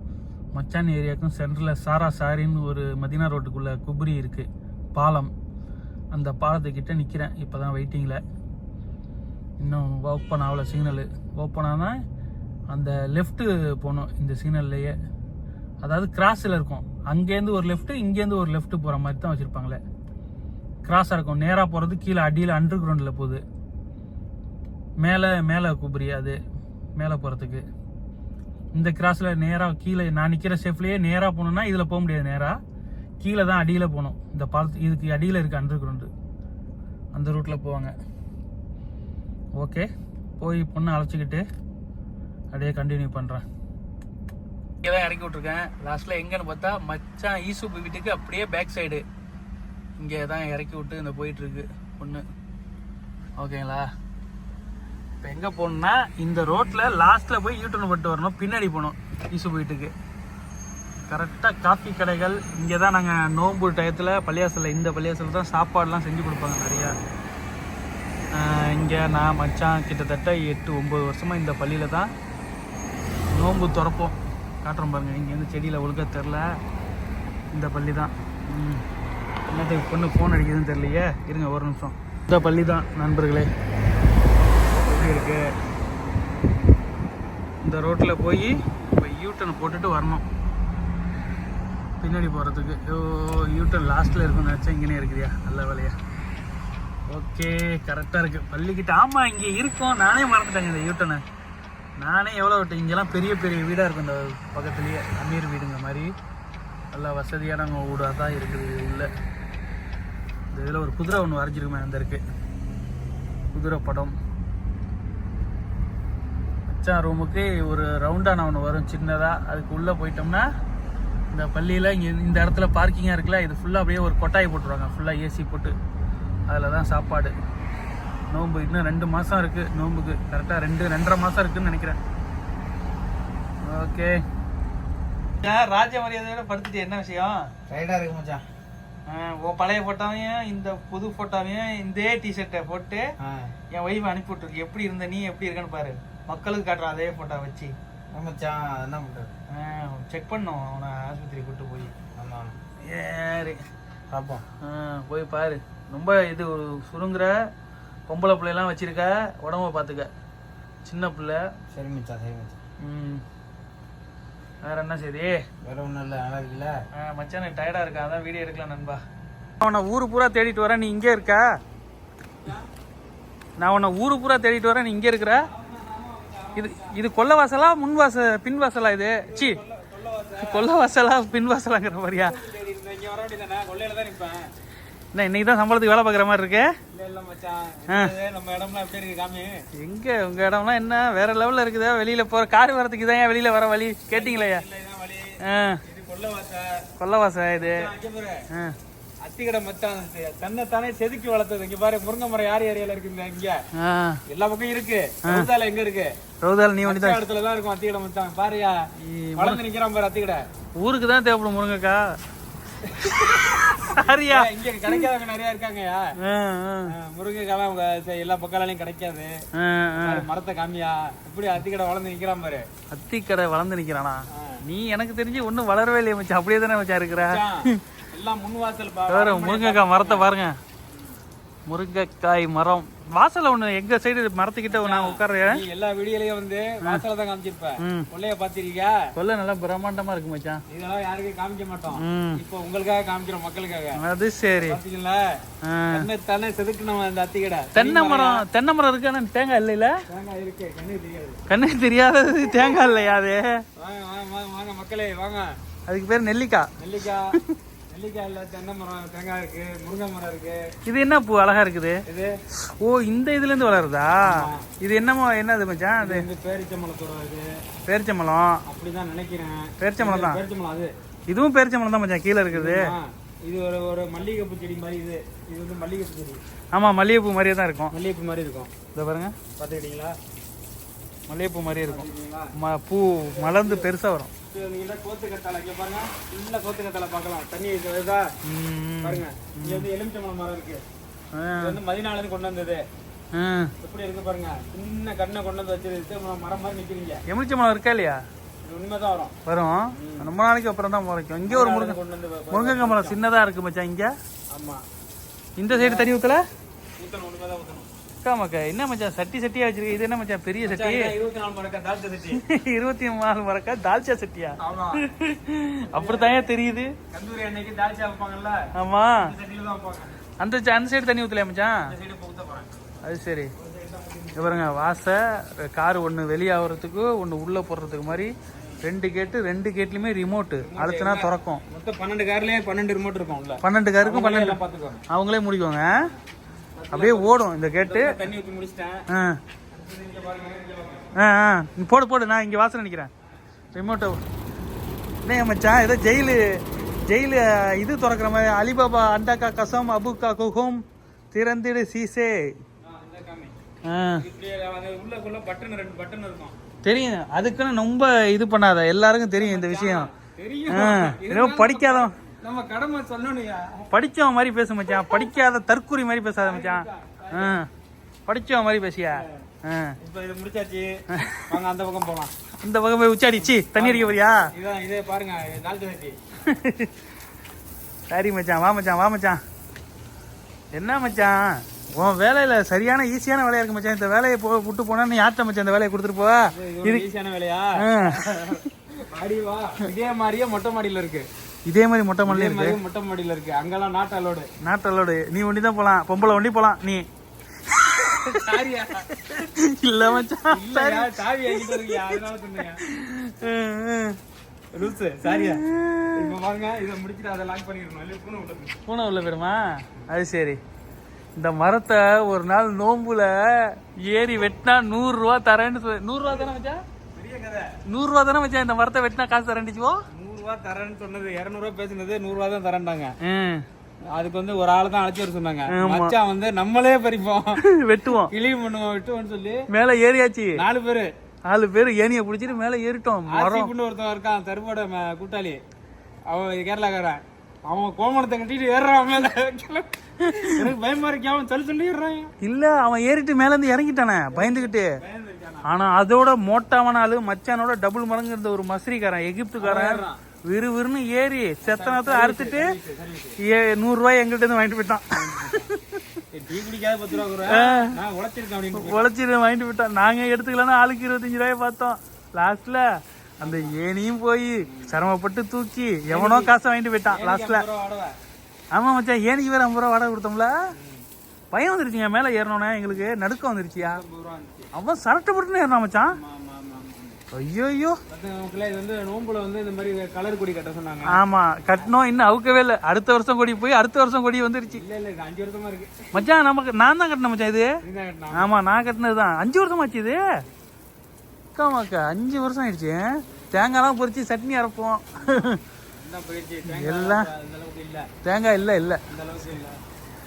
மச்சான் ஏரியாவுக்கும் சென்டரில் சாரின்னு ஒரு மதினா ரோட்டுக்குள்ளே குபுரி இருக்குது பாலம். அந்த பாலத்துக்கிட்ட நிற்கிறேன். இப்போ தான் வெயிட்டிங்கில். இன்னும் ஓப்பன் ஆகலை சிக்னலு. ஓப்பன் ஆனால் அந்த லெஃப்ட்டு போகணும் இந்த சிக்னல்லையே. அதாவது கிராஸில் இருக்கும், அங்கேருந்து ஒரு லெஃப்ட்டு இங்கேருந்து ஒரு லெஃப்ட்டு போகிற மாதிரி தான் வச்சுருப்பாங்களே. கிராஸாக இருக்கும். நேராக போகிறது கீழே அடியில் அண்டர் கிரவுண்டில் போகுது. மேலே குபுரி அது மேலே போகிறதுக்கு. இந்த கிராஸில் நேராக கீழே நான் நிற்கிற சேஃப்லேயே நேராக போகணுன்னா இதில் போக முடியாது, நேராக கீழே தான் அடியில் போகணும். இந்த பாலத்து இதுக்கு அடியில் இருக்குது அண்டர் கிரவுண்டு, அந்த ரூட்டில் போவாங்க. ஓகே போய் பொண்ணை அழைச்சிக்கிட்டு அப்படியே கண்டினியூ பண்ணுறேன். இங்கே தான் இறக்கி விட்ருக்கேன். லாஸ்ட்டில் எங்கன்னு பார்த்தா மச்சான் ஈசுப்பு வீட்டுக்கு அப்படியே பேக் சைடு இங்கே தான் இறக்கி விட்டு இந்த போயிட்டுருக்கு பொண்ணு. ஓகேங்களா? இப்போ எங்கே போகணுன்னா இந்த ரோட்டில் லாஸ்ட்டில் போய் யூட்டர்ன் போட்டு வரணும், பின்னாடி போகணும் ஈசுப்பு வீட்டுக்கு. கரெக்டாக காஃபி கடைகள் இங்கே தான் நாங்கள் நோம்பு டயத்தில் பள்ளியாசலில், இந்த பள்ளியாசலில் தான் சாப்பாடுலாம் செஞ்சு கொடுப்பாங்க நிறையா. இங்கே நான் மச்சான் கிட்டத்தட்ட 8-9 வருஷமாக இந்த பள்ளியில் தான் நோம்பு திறப்போம். காட்டுறோம் பாருங்கள், இங்கேருந்து செடியில் ஒழுக்க தெரில. இந்த பள்ளி தான். என்னத்துக்கு பொண்ணு ஃபோன் அடிக்குதுன்னு தெரியலையே, இருங்க ஒரு நிமிஷம். இந்த பள்ளி தான் நண்பர்களே. எப்படி இருக்கு? இந்த ரோட்டில் போய் இப்போ யூட்டர்ன் போட்டுட்டு வரணும் பின்னாடி போகிறதுக்கு. யூட்டர்ன் லாஸ்ட்டில் இருக்குன்னு நினச்சா இங்கேனே இருக்குதியா, நல்ல வேலையா. ஓகே கரெக்டாக இருக்குது பள்ளிக்கிட்ட. ஆமாம் இங்கே இருக்கும், நானே மறந்துட்டேங்க இந்த யூட்டர்னை. நானே எவ்வளோ விட்டேன். இங்கெல்லாம் பெரிய பெரிய வீடாக இருக்கும் இந்த பக்கத்துலேயே, அமீர் வீடுங்க மாதிரி நல்லா வசதியான வீடாக தான் இருக்குது உள்ள. இந்த இதில் ஒரு குதிரை ஒன்று வரைஞ்சிருக்குமே, அந்த இருக்குது குதிரை படம். மச்சான் ரூமுக்கு ஒரு ரவுண்டான ஒன்று வரும் சின்னதாக, அதுக்கு உள்ளே போயிட்டோம்னா இந்த பள்ளியில் இங்கே இந்த இடத்துல பார்க்கிங்காக இருக்குல்ல, இது ஃபுல்லாக அப்படியே ஒரு கொட்டாய் போட்டுருவாங்க, ஃபுல்லாக ஏசி போட்டு. அதில் தான் சாப்பாடு. நோம்பு இன்னும் 2 மாதம் இருக்குது நோம்புக்கு. கரெக்டாக 2-2.5 மாதம் இருக்குதுன்னு நினைக்கிறேன். ஓகே ராஜ மரியாதையோட படுத்துட்டு என்ன விஷயம்? ரைடாக இருக்கு மச்சான். உன் பழைய ஃபோட்டோவையும் இந்த புது ஃபோட்டோவையும் இந்த டிஷர்ட்டை போட்டு என் ஒய்ஃபை அனுப்பி விட்ருக்கு. எப்படி இருந்த நீ எப்படி இருக்கன்னு பாரு, மக்களுக்கு காட்டுறான் அதே ஃபோட்டோ வச்சு. மச்சான் என்ன பண்ணுறது, செக் பண்ணோம் அவனை ஆஸ்பத்திரி கூப்பிட்டு போய். ஆமாம் ஏறி பார்ப்போம். போய் பாரு. ரொம்ப இது சுருங்குற பொம்பளை பிள்ளைலாம் வச்சிருக்க, உடம்ப பார்த்துக்க, சின்ன பிள்ளை. சரி மச்சான் சரி மச்சான். வேற என்ன சரி? வேற ஒன்றும் இல்லை, நல்லா இருக்குல்ல மச்சான். எனக்கு டயர்டாக இருக்கா, அதான் வீடியோ எடுக்கலாம் நண்பா. அவனை ஊரு பூரா தேடிட்டு வரேன், நீ இங்கே இருக்க. நான் உன்னை ஊரு பூரா தேடிட்டு வரேன், நீ இங்கே இருக்கிற. இது கொல்ல வாசலா பின் வாசலா? இது சி கொல்ல வாசலா பின் வாசலாங்கிற மாதிரியா? என்ன இன்னைக்கு தான் சம்பளத்துக்கு வேலை பார்க்குற மாதிரி இருக்கு? இல்ல மச்சான், நம்ம இடம்லாம் எப்படி இருக்கு காமி? எங்க உங்க இடம்லாம் என்ன வேற லெவல்ல இருக்குதா? வெளியில போற கார் வரதுக்கு தான் வெளியில வர வழி கேட்டீங்களா? கொல்லவாசா இது அத்திக்கடை மச்சான், தன்னைத்தானே செதுக்கி வளர்த்தது. இங்க பாரு முருங்கை மரம் யார் ஏரியால இருக்குங்க? இங்க எல்லா பக்கம் இருக்கு. ரவுதால எங்க இருக்கு? ரவுதால நீ வந்து இடத்துல தான் இருக்கும் அத்திக்கடை மச்சான். பாருயா வளர்ந்து நிக்கிறான் பாரு அத்திக்கடை. ஊருக்கு தான் தேவைப்படும் முருங்கக்கா. சரியா? இங்க கிடைக்காதவங்க நிறைய இருக்காங்கயா. முருங்கைக்காலாம் எல்லா பக்கம்லாம் கிடைக்காது. மரத்தை காமியா இப்படி அத்திக்கடை வளர்ந்து நிக்கிறான் பாரு. அத்திக்கடை வளர்ந்து நிக்கிறானா? நீ எனக்கு தெரிஞ்சு ஒண்ணும் வளரவே இல்லையா மச்சான்? அப்படியே தானே மச்சான் இருக்கிற? எல்லாம் முன்வாசல் முருங்கைக்காய் மரத்தை பாருங்க. முருங்கைக்காய் மரம் வாசல்ல ஒண்ணு எங்க சைடு மரத்துக்கிட்ட நான் உட்கார்றேன். எல்லா வீடியோலயும் வந்து வாசல்ல தான் காமிச்சிருப்பேன். கொள்ளைய பாத்திருக்கியா? கொள்ளை நல்லா பிரம்மாண்டமா இருக்கு மச்சான். இதெல்லாம் யாருக்கும் காமிக்க மாட்டோம். இப்போ உங்களுக்காக காமிக்கிறோம், மக்களுக்காக. அது சரி. பாத்தீங்களா? தானே செதுக்கணும் அந்த அத்திக்கடை. தென்னை மரம் இருக்கு. ஆனா தேங்காய் இல்ல. தேங்காய் இருக்கு, கண்ணு தெரியாது. கண்ணு தெரியாதது தேங்காய் இல்லையா? அது வாங்க மக்களே வாங்க. அதுக்கு பேர் நெல்லிக்காய். நெல்லிக்காய் இல்ல, தென்னை மரம், தேங்காய் இருக்கு, முருங்கை மரம் இருக்கு. இது என்ன பூ அழகா இருக்குது? இது இந்த இதுல இருந்து வளருதா? இது என்னது மச்சான்? அது பேரிச்சம்பழத்தோட இது. பேரிச்சம்பழம் அப்படிதான் நினைக்கிறேன். பேரிச்சம்பழம் தான். பேரிச்சம்பழம் அது. இதுவும் பேரிச்சம்பழம் தான் மச்சான். கீழே இருக்குது. இது ஒரு மல்லிகைப்பூ செடி மாதிரி. இது வந்து மல்லிகைப்பூ செடி. ஆமா, மல்லிகைப்பூ மாதிரியே தான் இருக்கும். மல்லிகைப்பூ மாதிரி இருக்கும். இதை பாருங்க, பாத்துக்கிட்டீங்களா? மல்லிகைப்பூ மாதிரியே இருக்கும். பூ மலர்ந்து பெருசா வரும். கோத்து கத்தால இங்க பாருங்க. இல்ல கோத்து கத்தால பாக்கலாம். தண்ணி வருதா பாருங்க. இங்க வந்து எலுமிச்சம்பழம் மரம் இருக்கு. இது வந்து மதினால இருந்து கொண்டு வந்தது. எப்படி இருக்கு பாருங்க. சின்ன கண்ணை கொண்டு வந்து வச்சிருக்கு. மரம் மாதிரி நிக்கிறீங்க. எலுமிச்சம்பழம் இருக்கா இல்லையா? உண்மைதான் வரும். ரொம்ப நாளைக்கு அப்புறம் தான் முளைக்கும். இங்க ஒரு முருங்கை மரம் சின்னதா இருக்கு மச்சான் இங்க. ஆமா, இந்த சைடு தண்ணி ஊத்தல. ஊத்தணும், உண்மைதான் ஊத்தணும். மக்கா என்ன மச்சான் சட்டியா வச்சிருக்க? இது என்ன மச்சான் பெரிய சட்டி? 24 மரக்கா தால்ச்சா சட்டி. 24 மரக்கா தால்ச்சா சட்டியா? அப்படித்தான் தெரியுது. கந்தூரி அன்னைக்கு தால்ச்சா வைப்பாங்கல்ல. ஆமா, சட்டில தான் வைப்பாங்க. அந்த சைடு தண்ணி ஊத்தலையா மச்சான்? இந்த சைடு ஊத்த போறேன். அது சரி. பாருங்க, வாச கார் ஒண்ணு வெளியாகிறதுக்கு ஒண்ணு உள்ள போடுறதுக்கு மாதிரி 2 கேட்டு. 2 கேட்லயுமே ரிமோட் அழுத்தினா திறக்கும். மொத்தம் 12 கார்லயே 12 ரிமோட் இருக்கும். 12 காருக்கும் 12 பாத்துக்கோங்க. அவங்களே முடிக்குவாங்க. அப்படியே ஓடும் இந்த கேட்டு. தண்ணி ஊத்தி முடிச்சிட்டேன். போடு. நான் இங்க வாசல் நிக்கிறேன். ரிமோட்டை என்ன மச்சான்? ஏதோ ஜெயிலு இது திறக்கிற மாதிரி. அலிபாபா அண்டாக்கா கசம் அபுக்கா குஹோம் திறந்திடு சீசே. உள்ளக்குள்ள பட்டன் 2 பட்டன் இருக்கும். தெரியும். அதுக்குன்னு ரொம்ப இது பண்ணாத. எல்லாருக்கும் தெரியும் இந்த விஷயம். தெரியும். படிக்காதவன் நம்ம கடமை சொல்லணும்யா. படிச்சவன் மாதிரி பேச மச்சான். படிக்காத தற்கூரி மாதிரி பேசாத மச்சான். படிச்சவன் மாதிரி பேசியா? இப்ப இது முடிச்சாச்சு. வாங்க அந்த பக்கம் போலாம். அந்த பக்கம் போய் உச்சாடிச்சு தண்ணி அடிக்க போறியா? இதான் இதே பாருங்க, தால்ச்சா சட்டி. சரி மச்சான், வா மச்சான். என்ன மச்சான் உன் வேலையில சரியான ஈஸியான வேலையா இருக்கு மச்சான். இந்த வேலையை விட்டு போனா நீ யார்ட்ட மச்சான் இந்த வேலையை கொடுத்துட்டு போவா? இது ஈஸியான வேலையா? இதே மாதிரியே மொட்டை மாடியில இருக்கு. இதே மாதிரி மொட்டை மாடியில இருக்கு. அங்கெல்லாம் நாட்டு அலோடு. நீ ஒண்டி தான் போலாம். பொம்பளை ஒண்டி போலாம். நீ இல்ல மச்சான், சாவி வாங்கிட்டு இருக்கியா? அதனால சொன்னீங்க. லூசு சாரியா? இப்ப பாருங்க, இத முடிச்சிட்டு அதை லாக் பண்ணிரணும். இல்ல பூனை உள்ள போயிடுமா? அது சரி. இந்த மரத்தை ஒரு நாள் நோம்புல ஏறி வெட்டினா 100 ரூபா தரேன்னு 100 ரூபா தானே மச்சான்? பெரிய கதை. 100 ரூபா தானே மச்சான்? இந்த மரத்தை வெட்டினா காசு தரேன்னுச்சுவோ. 100 ரூபா தரேன்னு சொன்னது 200 ரூபா பேசுனது 100 ரூபா தான் தரேன்டாங்க. அதுக்கு வந்து ஒரு ஆளு தான் அழைச்சி வர சொன்னாங்க. மச்சான் வந்து நம்மளே பறிப்போம், வெட்டுவோம், கிளீன் பண்ணுவோம், வெட்டுவோம்னு சொல்லி மேல ஏறியாச்சு. 4 பேரு ஏனிய புடிச்சிட்டு மேல ஏறிட்டோம். ஒருத்தன் இருக்கான் தருவோட கூட்டாளி, அவன் கேரளாக்காரன். அவன் கோமணத்தை கட்டிட்டு ஏறான் மேல. எனக்கு பயமா இருக்கு. அவன் சொல்லி ஏறான். இல்ல, அவன் ஏறிட்டு மேல இருந்து இறங்கிட்டானே பயந்துகிட்டு. ஆனா அதோட மோட்டாவனாலும் மச்சானோட டபுள் மடங்கு இருந்த ஒரு மஸ்ரிக்காரன், எகிப்துக்காரன், விறுவிறுன்னு ஏறி செத்தனத்தை அறுத்துட்டு 100 ரூபாய் எங்கள்கிட்ட இருந்து வாங்கிட்டு போயிட்டான். உழைச்சிட்டு வாங்கிட்டு போயிட்டான். நாங்க எடுத்துக்கலாம்னு ஆளுக்கு 25 ரூபாய் பார்த்தோம். லாஸ்ட்ல அந்த ஏனியும் போய் சிரமப்பட்டு தூக்கி எவனோ காசை வாங்கிட்டு போயிட்டான் லாஸ்ட்ல. ஆமா மச்சான், ஏனிக்கு வேற 50 ரூபா வாடகை கொடுத்தோம்ல. பயம் வந்துருச்சுங்க மேல ஏறணும்னா. எங்களுக்கு நடுக்கம் வந்துருச்சியா. அவன் சரட்டு போட்டுன்னு ஏறினான் மச்சான். ஐயோ மக்களே இது வந்து நோம்புல வந்து இந்த மாதிரி கலர் கொடி கட்ட சொன்னாங்க. ஆமா கட்டணும், இன்னும் அவுக்கவே இல்லை. அடுத்த வருஷம் கொடி போய் அடுத்த வருஷம் கொடி வந்துருச்சு. இல்ல இது 5 வருஷமா இருக்கு மச்சான். நமக்கு நான் தான் கட்டினேன் மச்சான் இது. இதுதான் கட்டினா. ஆமா நான் கட்டினது தான். 5 வருஷம் ஆச்சு இது. அக்கா 5 வருஷம் ஆயிடுச்சு. தேங்காய்லாம் பொரிச்சு சட்னி அரைப்போம். எல்லாம் போயிடுச்சு. எல்லாம் அந்த அளவுக்கு இல்ல. தேங்காய் இல்லை இல்லை. அந்த அளவுக்கு இல்ல.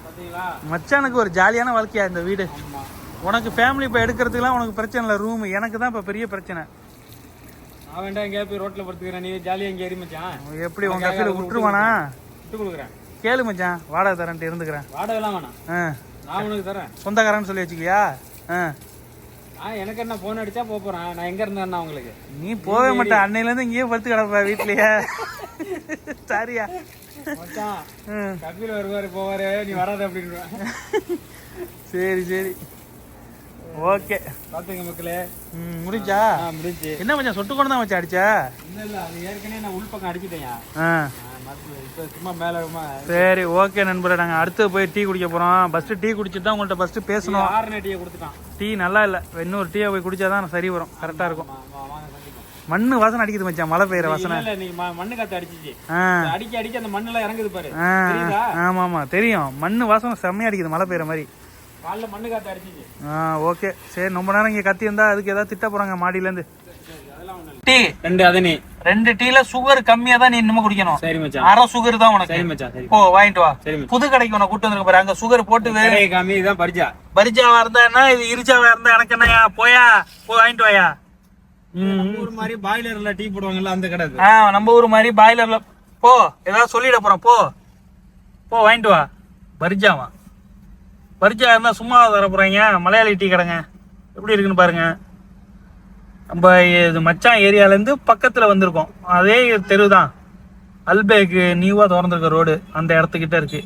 பாத்தீங்களா? மச்சானுக்கு ஒரு ஜாலியான வாழ்க்கையா இந்த வீடு. ஆமா. உனக்கு ஃபேமிலி இப்போ எடுக்கிறதுக்குலாம் உனக்கு பிரச்சனை இல்லை. ரூம் எனக்கு தான் இப்போ பெரிய பிரச்சனை. நான் வேண்டாம் எங்கேயா போய் ரோட்ல படுத்துக்கிறேன். நீ ஜாலியா இங்கே ஏறி மச்சான். எப்படி உங்க கஃபீல விட்டுருவானா? விட்டு கொடுக்குறேன். கேளு மச்சான், வாடகை தரேன்ட்டு இருந்துக்கிறேன். வாடகை எல்லாம் வேணாம். நான் உனக்கு தரேன். சொந்தக்காரன்னு சொல்லி வச்சுக்கியா? எனக்கு என்ன போன் அடிச்சா போறேன். நான் எங்க இருந்தேன்னா உங்களுக்கு நீ போவே மாட்டேன். அன்னையிலேருந்து இங்கேயே படுத்து கிடப்ப வீட்லயே. சரியா மச்சான்? கபில் வருவாரு போவாரு, நீ வராத அப்படின்னு. சரி சரி ஓகே பாத்துங்க மக்களே. முடிஞ்சா? முடிஞ்சு. என்ன மச்சான் சொட்டு கொண்டு தான் வச்சு அடிச்சா? இல்ல அது ஏற்கனவே நான் உள் பக்கம் அடிச்சிட்டேன். இப்ப சும்மா மேல. சரி ஓகே நண்பரே, நாங்கள் அடுத்து போய் டீ குடிக்க போகிறோம். ஃபஸ்ட்டு டீ குடிச்சிட்டு தான் உங்கள்கிட்ட ஃபஸ்ட்டு பேசணும். 6 டீயை கொடுத்துட்டான். டீ நல்லா இல்லை, இன்னொரு டீயை போய் குடிச்சாதான் சரி வரும், கரெக்டாக இருக்கும். மண்ணு வாசனை அடிக்குது மச்சான், மழை பெய்யுற வாசனை. இல்ல நீ மண்ணு காத்து அடிச்சிச்சு. அடிக்க அடிக்க அந்த மண்ணு எல்லாம் இறங்குது பாரு. ஆமா ஆமா தெரியும். மண்ணு வாசனை செம்மையா அடிக்குது மழை பெய்யுற மாதிரி. காலைல மண்ணு காத்து அடிச்சிச்சு. ஓகே சரி. ரொம்ப நேரம் இங்க கத்தி இருந்தா அதுக்கு ஏதாவது திட்ட போறாங்க மாடியில இருந்து. டீ 2 அதனே 2 டீல சுகர் கம்மியா தான் நீ இன்னும் குடிக்கணும். சரி மச்சான். அரை சுகர் தான் உனக்கு. சரி மச்சான். சரி போ வாங்கிட்டு வா. சரி புது கடைக்கு உன கூட்டு வந்துருக்க பாரு. அங்க சுகர் போட்டு வேற காமி இதான் பரிஜா. பரிஜாவா இருந்தா என்ன, இது இருஜாவா இருந்தா எனக்கு என்னயா? போயா போய் வாங்கிட்டு வாயா. ஒரு மாதிரி பாய்லர்ல டீ போடுவாங்கல்ல அந்த கடை. நம்ம ஊர் மாதிரி பாய்லர்ல போ. ஏதாவது சொல்லிட போறோம். போ போ வாங்கிட்டு வா. பரிஜாவா? பரிஜா இருந்தா சும்மா தர போறாங்க. மலையாளி டீ கடைங்க எப்படி இருக்குன்னு பாருங்க. நம்ம இது மச்சான் ஏரியாலேருந்து பக்கத்தில் வந்திருக்கோம். அதே தெரு தான். அல்பேக்கு நியூவாக திறந்துருக்க ரோடு அந்த இடத்துக்கிட்ட இருக்கு.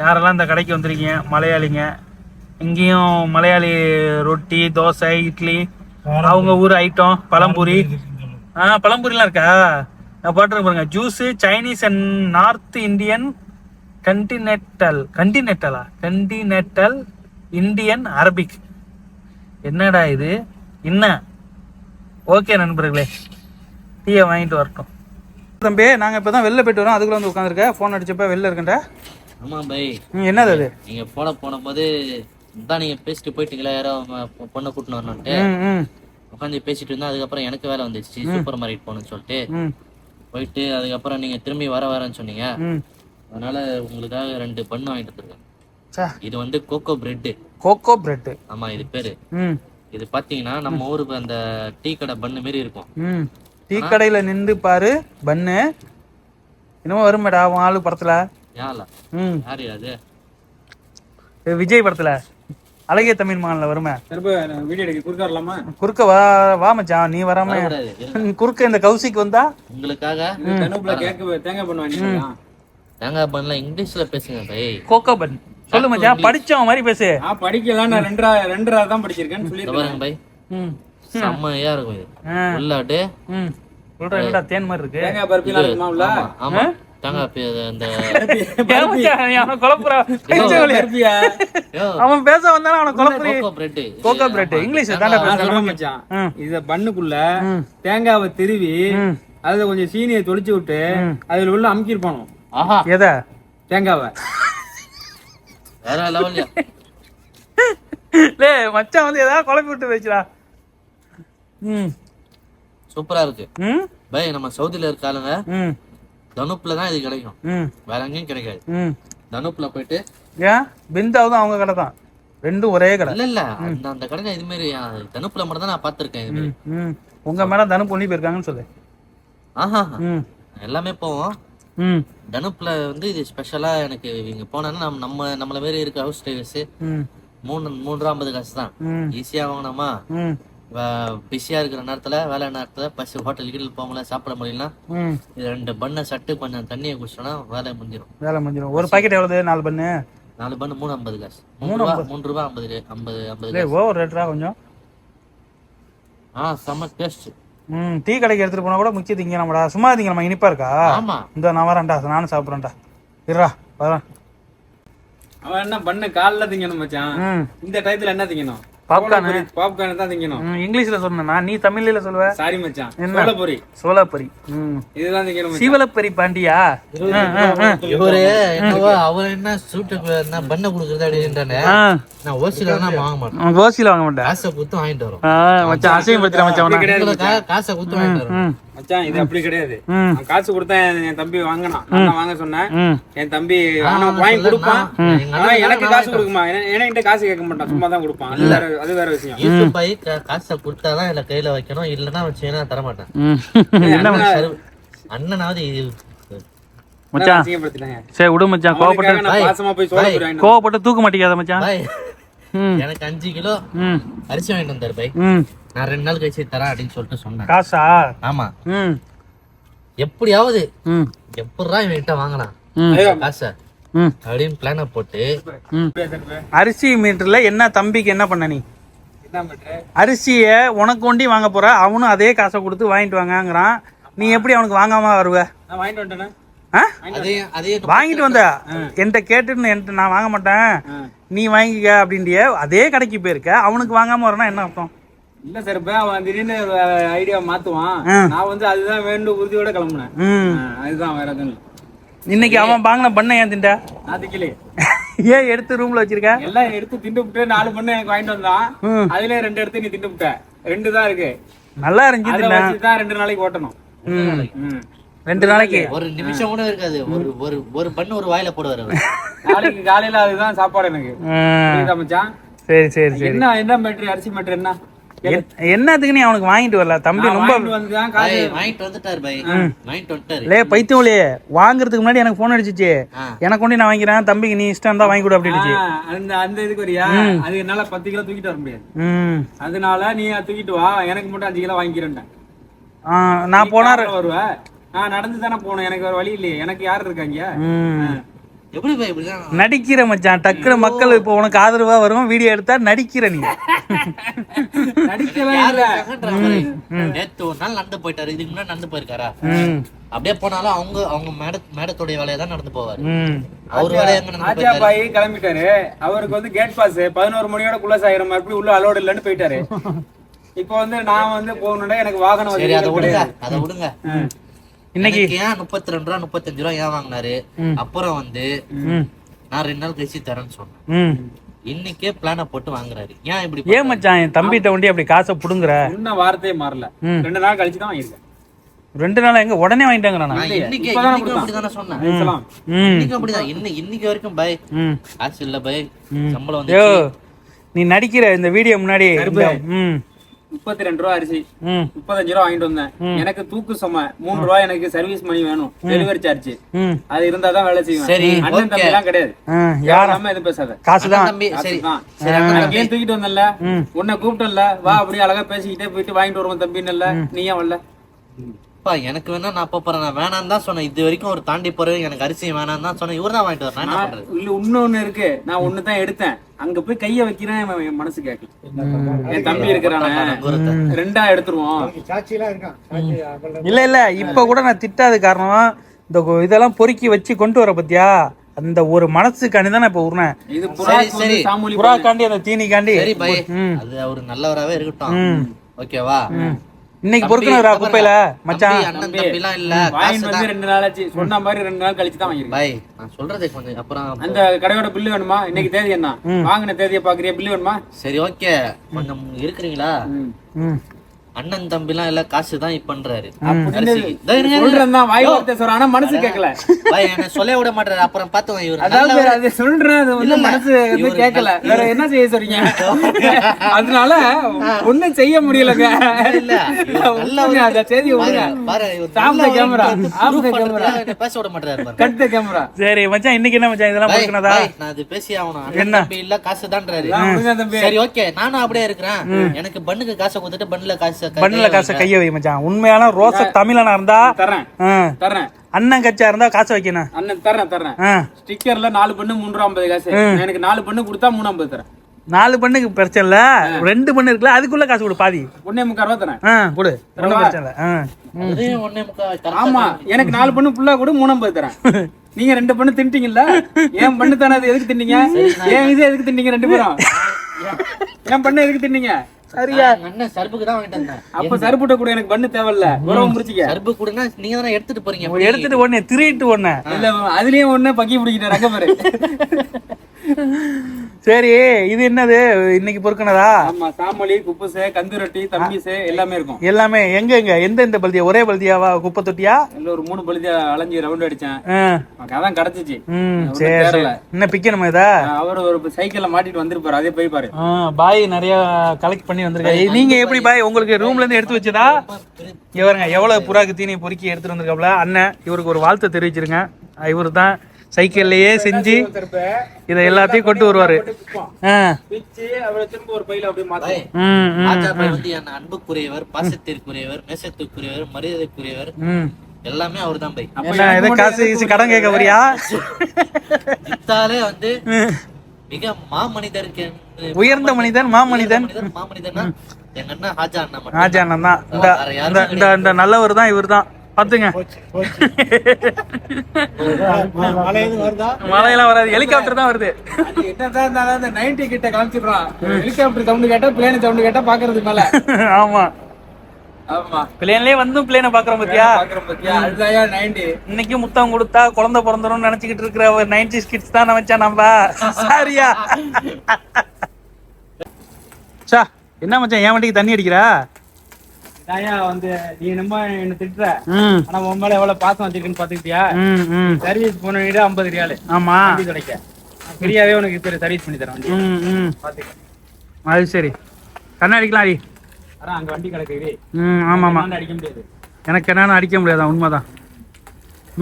யாரெல்லாம் இந்த கடைக்கு வந்திருக்கீங்க மலையாளிங்க, இங்கேயும் மலையாளி ரொட்டி தோசை இட்லி அவங்க ஊர் ஐட்டம் பழம்புரி. பழம்புரிலாம் இருக்கா? நான் பாட்டுருக்கு பாருங்க. Juice Chinese and North Indian continental Indian Arabic. என்னடா இது என்ன? ஓகே நண்பர்களே, டீயை வாங்கிட்டு வரட்டும். தம்பி நாங்கள் இப்போ தான் வெளில போயிட்டு வரோம். அதுக்குள்ள வந்து உட்காந்துருக்கேன். ஃபோன் அடிச்சப்ப வெளில இருக்கேன்டா. ஆமாம் பை. என்னது அது? நீங்கள் போனபோது தான் நீங்கள் பேசிட்டு போயிட்டீங்களா? யாரோ அவங்க பொண்ணை கூட்டின்னு வரணுன்ட்டு உட்காந்து பேசிட்டு இருந்தா. அதுக்கப்புறம் எனக்கு வேலை வந்துச்சு, சூப்பர் மார்க்கெட் போகணும்னு சொல்லிட்டு போயிட்டு அதுக்கப்புறம் நீங்கள் திரும்பி வரேன்னு சொன்னீங்க. அதனால உங்களுக்காக 2 பண்ணு வாங்கிட்டு வந்துருக்கேன். இது வந்து கோகோ பிரெட். ஆமா இது பேரு. இது பாத்தீங்கன்னா நம்ம ஊருக்கு அந்த டீ கடை பண்ணு மாரி இருக்கும். டீ கடையில நின்று பாரு பண்ணு. இன்னமும் வருமேடா அவன் ஆளு படத்துல. யாரு அது? விஜய் படத்துல அழகிய தமிழ் மகன்ல வருமே. வீடியோ எடுக்க குறுக்க வரலாமா? குறுக்க வா மச்சான். நீ வராம குறுக்க இந்த கௌசிக்கு வந்தா உங்களுக்காக தேங்காய் பண்ணுவாங்க. தேங்காய் பண்ணல இங்கிலீஷ்ல பேசுங்க பை. கோகோ பன் சொல்லு மச்சான். படிச்சவன் மாதிரி பேசு. படிக்கலாம். நான் 2 தான் படிச்சிருக்கேன்னு சொல்லிருக்கேன் பை. செம்மையா இருக்கும் இது. உள்ளாட்டு என்னடா தேன் மாதிரி இருக்கு. தேங்காய் பருப்பிலாம் இருக்குமா உள்ள? ஆமா தேங்காய் அந்த அவன் பேச வந்தானே அவன குழப்பறீ. கோகோ பிரெட் இங்கிலீஷ்ல தான்டா பேசுறான் மச்சான். இத பண்ணுக்குள்ள தேங்காவை திருவி அதுல கொஞ்சம் சீனியை தொளிச்சு விட்டு அதுல உள்ள அமுக்கிருப்பானோ. ஆஹா எத? தேங்காவை. வேற லெவல்யா. லே மச்சான் வந்து ஏதாவது குழப்பி விட்டு வச்சுடா. சூப்பரா இருக்கு பை. நம்ம சவுதியில இருக்காளுங்க தனுப்ல தான் இது கிடைக்கும். வேற எங்கேயும் கிடைக்காது. தனுப்ல போயிட்டு ஏன் பிந்தாவும் அவங்க கடை தான். 2 ஒரே கடை. இல்ல அந்த கடையில இது மாதிரி தனுப்ல மட்டும் தான் நான் பாத்திருக்கேன். இது மாதிரி உங்க மேடம் தனுப் ஒண்ணி போயிருக்காங்கன்னு சொல்லு. ஆஹா எல்லாமே போவோம். தனுப்ல வந்து இது ஸ்பெஷலா எனக்கு இங்க போனா நம்மள மாதிரி இருக்க ஹவுஸ் டிரைவர்ஸ் 350 காசு தான். ஈஸியா வாங்கினோமா, பிஸியா இருக்கிற நேரத்துல வேலை நேரத்துல பஸ் ஹோட்டல் போகல சாப்பிட முடியலன்னா இது 2 பண்ணை சட்டு கொஞ்சம் தண்ணியை குடிச்சோம்னா வேலை முடிஞ்சிடும். ஒரு பாக்கெட் எவ்வளவு? 4 பண்ணு. 4 பண்ணு 350 காசு. 3 ரூபா 50 ஓவர் ரேட்டா கொஞ்சம். செம்ம டேஸ்ட். டீ கடைக்கு எடுத்துட்டு போனா கூட முக்கிய திங்கலாம்டா. சும்மா திங்கலாமா? இனிப்பா இருக்கா? ஆமா. இந்த நான் வரேன்டா, நானும் சாப்பிட்றேன்டா. இருடா வரேன். அவன் என்ன பண்ணு காலைல திங்கணும் மச்சான். இந்த டயத்துல என்ன திங்கணும்? பாப்கார்ன் தான் திங்கணும். இங்கிலீஷ்ல சொன்னா நீ தமிழ்ல சொல்லுவ. சாரி மச்சான், சோளப்பொரி. சோளப்பொரி இதுதான் திங்கணும். சீவலப்பொரி பாண்டியா இவரு என்னவோ அவர் என்ன சூட்டுக்கு என்ன பண்ண குடுக்குறது அப்படின்றானே. நான் ஓசில தான் வாங்க மாட்டேன். ஓசில வாங்க மாட்டேன். காசை குத்து வாங்கிட்டு வரோம் மச்சான். அசையும் பத்திர மச்சான். காசை குத்து வாங்கிட்டு வரோம் மச்சான். இது அப்படி கிடையாது. நான் காசு கொடுத்தா என் தம்பி வாங்கினான், நான் வாங்க சொன்னேன். என் தம்பி வாங்கி கொடுப்பான், ஆனா எனக்கு காசு கொடுக்குமா? என்கிட்ட காசு கேட்க மாட்டான், சும்மா தான் கொடுப்பான். அது வேற விஷயம். யூசுப் பாய் காசை கொடுத்தாதான் இல்ல கையில வைக்கணும், இல்லன்னா வச்சீங்கன்னா தர மாட்டேன். அண்ணனாவது மச்சான். சரி விடு மச்சான், கோவப்பட்டு தூக்க மாட்டேங்காத மச்சான். எனக்கு 5 கிலோ அரிசி வாங்கிட்டு வந்தாரு பை. நான் 2 நாள் கழிச்சு தரேன் அப்படின்னு சொல்லிட்டு சொன்னேன். காசா? ஆமா. எப்படியாவது எப்படா இவன்கிட்ட வாங்கலாம் காசை அப்படின்னு பிளான போட்டு அரிசி மீட்டர்ல என்ன தம்பிக்கு என்ன பண்ண? நீ அரிசிய உனக்கு ஒண்டி வாங்க போற, அவனும் அதே காசை கொடுத்து வாங்கிட்டு வாங்கறான். நீ எப்படி அவனுக்கு வாங்காம வருவ? வாங்கிட்டு வந்துட்டேன். வாங்கிட்டு வந்த என்கிட்ட கேட்டுன்னு நான் வாங்க மாட்டேன் நீ வாங்கிக்க அப்படின்றிய. அதே கடைக்கு போயிருக்க, அவனுக்கு வாங்காம வரனா என்ன அர்த்தம்? இல்ல சார், அவன் திடீர்னு ஐடியா மாத்துவான். நான் வந்து அதுதான் வேண்டும் உறுதியோட கிளம்புனேன். அதுதான், வேற எதுவும். இன்னைக்கு அவன் வாங்கின பண்ண ஏன் திண்ட? நான் திக்கல. ஏன் எடுத்து ரூம்ல வச்சிருக்க? எல்லாம் எடுத்து திண்டு விட்டு 4 பண்ண எனக்கு வாங்கிட்டு வந்தான். அதுல 2 எடுத்து நீ திண்டு விட்ட. 2 தான் இருக்கு. நல்லா இருந்துச்சு. 2 நாளைக்கு ஓட்டணும். 2 நாளைக்கு ஒரு நிமிஷம் கூட இருக்காது. ஒரு பண்ணு ஒரு வாயில போடுவாரு. நாளைக்கு காலையில அதுதான் சாப்பாடு எனக்கு. மச்சான். சரி சரி சரி. என்ன மேட்ரு? அரிசி மேட்ரு என்ன? என்னத்துக்கு நீ அவனுக்கு வாங்கிட்டு வரல? தம்பி ரொம்ப வாங்கிட்டு வந்துட்டாரு பை. வாங்கிட்டு வந்துட்டாரு. லே பைத்தியம்லே, வாங்குறதுக்கு முன்னாடி எனக்கு போன் அடிச்சிச்சு. எனக்கு கொண்டு நான் வாங்கிக்கிறேன், தம்பிக்கு நீ இஷ்டம் தான் வாங்கி கொடு அப்படின்னுச்சு. அந்த இதுக்கு வரியா? அது என்னால 10 கிலோ தூக்கிட்டு வர முடியாது. அதனால நீ தூக்கிட்டு வா, எனக்கு மட்டும் 5 கிலோ வாங்கிக்கிறேன். நான் போனா வருவேன். நான் நடந்து தானே போனேன், எனக்கு ஒரு வழி இல்லையே. எனக்கு யாரு இருக்காங்க? எப்படி பை இப்படிதான் நடிக்கிற மச்சான். டக்குனு மக்கள் இப்போ உனக்கு ஆதரவா வரும், வீடியோ எடுத்தா நடிக்கிற நீ. நடிக்கவே இல்ல. நேத்து ஒரு நாள் நடந்து போயிட்டாரு, இதுக்கு முன்னாடி நடந்து போயிருக்காரா? அப்படியே போனாலும் அவங்க மேடத்தோடைய வேலையை தான் நடந்து போவாரு. அவரு வேலையை ஆச்சா பாய் கிளம்பிட்டாரு. அவருக்கு வந்து கேட் பாஸ் 11 மணியோட குள்ள ஆயிரம் மறுபடியும் உள்ள அலோடு இல்லன்னு போயிட்டாரு. இப்போ வந்து நான் வந்து போகணும்னா எனக்கு வாகனம் சரி, அதை விடுங்க. இன்னைக்கு ஏன் 32 ரூபா 35 ரூபா ஏன் வாங்கினாரு? அப்புறம் வந்து நான் 2 நாள் கழிச்சு தரேன்னு சொன்னேன். இன்னைக்கே பிளான போட்டு வாங்குறாரு. ஏன் இப்படி? ஏன் மச்சான் என் தம்பிட்ட வண்டி அப்படி காசை புடுங்குற? இன்னும் வார்த்தையே மாறல. 2 நாள் கழிச்சு தான் வாங்கிருக்கேன். 2 நாள் எங்க உடனே வாங்கிட்டாங்க? இன்னைக்கு அப்படிதானே சொன்னேன். இன்னைக்கு அப்படிதான். இன்னைக்கு வரைக்கும் பை காசு இல்ல பை, சம்பளம் வந்து. நீ நடிக்கிற இந்த வீடியோ முன்னாடி 32 ரூபா அரிசி 35 ரூபா வாங்கிட்டு வந்தேன். எனக்கு தூக்கு சுமை 3 ரூபா எனக்கு சர்வீஸ் மணி வேணும், டெலிவரி சார்ஜ். அது இருந்தாதான் வேலை செய்வேன். அண்ணன் தம்பி எல்லாம் கிடையாது. யாரும் எதுவும் பேசாத. காசுதான் தம்பி. சரி ஏன் தூக்கிட்டு வந்தல, உன்னை கூப்பிட்டல, வா அப்படியே அழகா பேசிக்கிட்டே போயிட்டு வாங்கிட்டு வருவோம் தம்பின்னு. இல்ல நீ ஏன் வரல? எனக்கு வேணா நான் போறேன். நான் வேணான்னு தான் சொன்னேன். இது வரைக்கும் ஒரு தாண்டி போறேன். எனக்கு அரிசி வேணான்னு தான் சொன்னேன். இவரு தான் வாங்கிட்டு வரேன். என்ன பண்றது? இல்ல இன்னொன்னு இருக்கு. நான் ஒண்ணுதான் எடுத்தேன். அங்க போய் கைய வைக்கிறேன், என் மனசு கேட்கல. என் தம்பி இருக்கிறானே, 2 எடுத்துருவோம். இல்ல இப்ப கூட நான் திட்டாத காரணம் இந்த இதெல்லாம் பொறுக்கி வச்சு கொண்டு வர பத்தியா, அந்த ஒரு மனசுக்காண்டி தான் இப்ப உருனேன். இது புறா காண்டி, அந்த தீனி காண்டி. சரி பை, அது அவரு நல்லவராவே இருக்கட்டும். ஓகேவா? இன்னைக்கு பொறுக்கணும்ரா குப்பையில மச்சான். அண்ணன் தம்பி எல்லாம் இல்ல. வாங்கிட்டு வந்து 2 நாள் ஆச்சு. சொன்ன மாதிரி 2 நாள் கழிச்சு தான் வாங்கிருக்கேன். பை நான் சொல்றதே கொஞ்சம் அப்புறம். அந்த கடையோட பில்லு வேணுமா? இன்னைக்கு தேதி என்ன? வாங்கின தேதியை பாக்குறியா? பில்லு வேணுமா? சரி ஓகே, கொஞ்சம் இருக்கிறீங்களா? அண்ணன் தம்பி எல்லாம் இல்ல, காசு தான் இப்பன்றாரு. சொல்றேன் வாய் வார்த்தை சொல்றேன், ஆனா மனசு கேட்கல. என்ன சொல்ல விட மாட்டாரு. அப்புறம் பார்த்தோம் இவரு. அதாவது சொல்றேன், அது வந்து மனசு வந்து கேட்கல. வேற என்ன செய்ய சொல்றீங்க? அதனால ஒண்ணும் செய்ய முடியலங்க. பேச விட மாட்டாரு. கட்ட கேமரா. சரி மச்சான், இன்னைக்கு என்ன மச்சான் இதெல்லாம் பொறுக்கனதா? நான் அது பேசி ஆகணும். அண்ணன் தம்பி இல்ல, காசு தான்றாரு. சரி ஓகே, நானும் அப்படியே இருக்கிறேன். எனக்கு பண்ணுக்கு காசை கொடுத்துட்டு பண்ணுல காசை கைய வை மச்சான். உண்மையான ரோச தமிழனா இருந்தா தரேன். அண்ணன் கட்சியா இருந்தா காசு வைக்கணும். அண்ணன் தரேன். ஸ்டிக்கர்ல 4 பண்ணு 350 காசு. எனக்கு 4 பண்ணு கொடுத்தா 350 தரேன். 4 பண்ணுக்கு பிரச்சனை இல்ல, 2 பண்ணு இருக்குல்ல, அதுக்குள்ள காசு கொடு. பாதி 1.25 ரூபா தரேன். கொடு, ஒண்ணும் பிரச்சனை இல்ல. ஆமா, எனக்கு 4 பண்ணு ஃபுல்லா கூட 350 தரேன். நீங்க 2 பண்ணு தின்ட்டீங்கல்ல, ஏன் பண்ணு தானே, அது எதுக்கு தின்னீங்க? ஏன் இது எதுக்கு தின்னீங்க 2 பேரும்? ஏன் பண்ண எதுக்கு தின்னீங்க? சரியா அண்ணன் சர்புக்கு தான் வாங்கிட்டு வந்தேன். அப்ப சருப்புட்ட கூட எனக்கு பண்ணு தேவையில்ல, உறவு முடிச்சிக்க. சர்பு கூடனா நீங்க தானே எடுத்துட்டு போறீங்க. எடுத்துட்டு ஒண்ணு திருட்டு ஒண்ணு இல்ல அதுலயும் ஒண்ணு பக்கி பிடிக்கிட்ட ரங்க பாரு. சரி இது என்னது இன்னைக்கு பொறுக்கனதா? ஆமா, சாமளி, குப்புசே, கந்து ரொட்டி, தம்பிசே எல்லாமே இருக்கும். எல்லாமே எங்க எந்த பல்தியா? ஒரே பல்தியாவா? குப்பை தொட்டியா? இல்ல ஒரு 3 பழுதியா அலைஞ்சி ரவுண்ட் அடிச்சேன். அதான் கிடைச்சிச்சு. சரி என்ன பிக்கணுமா இதா? அவர் ஒரு சைக்கிள்ல மாட்டிட்டு வந்திருப்பாரு, அதே போய் பாரு. பாய் நிறைய கலெக்ட் பண்ணி வந்திருக்காரு. நீங்க எப்படி பாய் உங்களுக்கு ரூம்ல இருந்து எடுத்து வச்சதா? இவருங்க எவ்வளவு புறாக்கு தீனி பொறுக்கி எடுத்துட்டு வந்திருக்காப்ல அண்ணன். இவருக்கு ஒரு வாழ்த்து தெரிவிச்சிருங்க. இவரு தான் சைக்கிள்லயே செஞ்சு இதை எல்லாத்தையும் கொண்டு வருவாரு. அன்புக்குரியவர், பாசத்திற்குரியவர், நேசத்திற்குரியவர், மரியாதைக்குரியவர் எல்லாமே அவர் தான் பை. காசு கடன் கேட்க வரியா? ஜித்தாலே வந்து மிக மாமனிதருக்கு உயர்ந்த மனிதன், மாமனிதன். மாமனிதன்னா எங்க அண்ணன் ஹாஜா அண்ணன். ஹாஜா அண்ணன் தான். இந்த நல்லவர் தான் இவர் தான். பாத்துங்க மழையெல்லாம் வராது, ஹெலிகாப்டர் தான் வருது. என்னதான் இருந்தாலும் அந்த 90 கிட்ட காமிச்சிடுறான். ஹெலிகாப்டர் சவுண்ட் கேட்டா, பிளேன் சவுண்ட் கேட்டா பாக்குறது மேல. ஆமா ஆமா, பிளேன்லயே வந்து பிளேனை பாக்குறோம் பாத்தியா? அதுதான் 90. இன்னைக்கு முத்தம் கொடுத்தா குழந்தை பிறந்துரும் நினைச்சுக்கிட்டு இருக்கிற ஒரு 90s கிட்ஸ் தான் நினைச்சா நம்ம. சரியா சா என்ன மச்சான் என் வண்டிக்கு தண்ணி அடிக்கிறா? வந்து நீ நம்ம என்ன திட்டுற, ஆனா உன் மேல எவ்வளவு பாசம் வச்சிருக்குன்னு பாத்துக்கிட்டியா? சர்வீஸ் போன 50 ரியாலு. ஆமா, கிடைக்க ஃப்ரீயாவே உனக்கு சர்வீஸ் பண்ணி தரேன். பாத்துக்க. அது சரி, கண்ணா அடிக்கலாம் அடி. அதான் அங்க வண்டி கிடக்குது. ஆமா ஆமா, அடிக்க முடியாது. எனக்கு என்னன்னு அடிக்க முடியாதா? உண்மைதான்.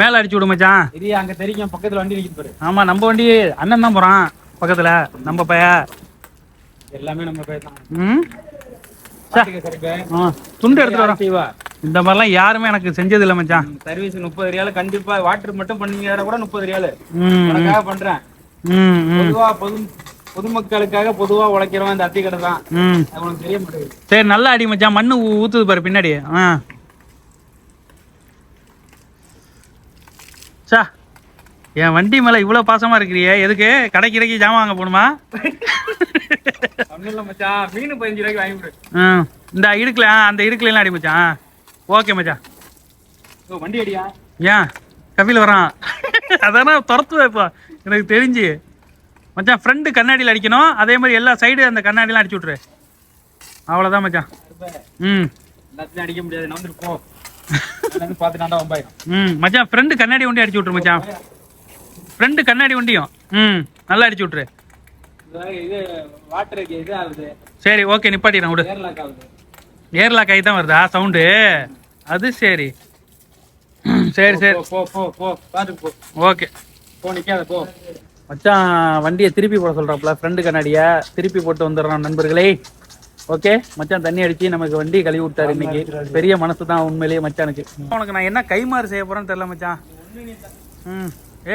மேல அடிச்சு விடு மச்சான். இது அங்க தெரியும், பக்கத்துல வண்டி நிக்குது பாரு. ஆமா, நம்ம வண்டி அண்ணன் தான் போறான் பக்கத்துல. நம்ம பைய எல்லாமே நம்ம பையன் தான். துண்டு எடுத்துட்டு வரோம். இந்த மாதிரிலாம் யாருமே எனக்கு செஞ்சது இல்ல மச்சான். சர்வீஸ் 30 ரியாலு கண்டிப்பா. வாட்டர் மட்டும் பண்ணீங்க கூட 30 ரியாலு உனக்காக பண்றேன். பொதுவா பொதுமக்களுக்காக பொதுவா உழைக்கிறவன் இந்த அத்தி கடை தான். அவனுக்கு தெரிய மாட்டேங்குது. சரி நல்லா அடி மச்சான். மண்ணு ஊத்துது பாரு பின்னாடி. சா என் வண்டி மேல இவ்வளவு பாசமா இருக்கிறியே, எதுக்கு? கடைக்கு ஜாமான் வாங்க போகணுமா? மச்சான் மீன் 15 ரூபாய்க்கு வாங்கி கொடு. இந்த இடுக்கல, அந்த இடுக்கல எல்லாம் அடி மச்சான். ஓகே மச்சான். வண்டி அடியா? ஏன் கபில் வரான்? அதானே துரத்துவேன் இப்போ எனக்கு தெரிஞ்சு மச்சான். ஃப்ரெண்டு கண்ணாடியில் அடிக்கணும், அதே மாதிரி எல்லா சைடு அந்த கண்ணாடிலாம் அடிச்சு விட்ரு. அவ்வளோதான் மச்சான். எல்லாத்தையும் அடிக்க முடியாது, நான் போ பார்த்துட்டாண்டா வம்பாயிரம். மச்சான் ஃப்ரெண்டு கண்ணாடி வண்டி அடிச்சு விட்ரு மச்சான். ஃப்ரெண்டு கண்ணாடி வண்டியும் நல்லா அடிச்சு விட்ரு. இது வாட்டர் இது ஆகுது. சரி ஓகே, நிப்பாட்டிடுறேன் விடு. ஏர்லாக் ஆகி தான் வருதா சவுண்டு? அது சரி சரி சரி, போ போ போ பாத்து போ. ஓகே போ, நிக்காத போ. மச்சான் வண்டியை திருப்பி போட சொல்றாப்ல, ஃப்ரெண்டு கண்ணாடியை திருப்பி போட்டு வந்துடுறோம் நண்பர்களே. ஓகே மச்சான், தண்ணி அடிச்சு நமக்கு வண்டி கழுவி விட்டாரு இன்னைக்கு. பெரிய மனசு தான் உண்மையிலேயே மச்சானுக்கு. உனக்கு நான் என்ன கைமாறு செய்ய போறேன்னு தெரியல மச்சான்.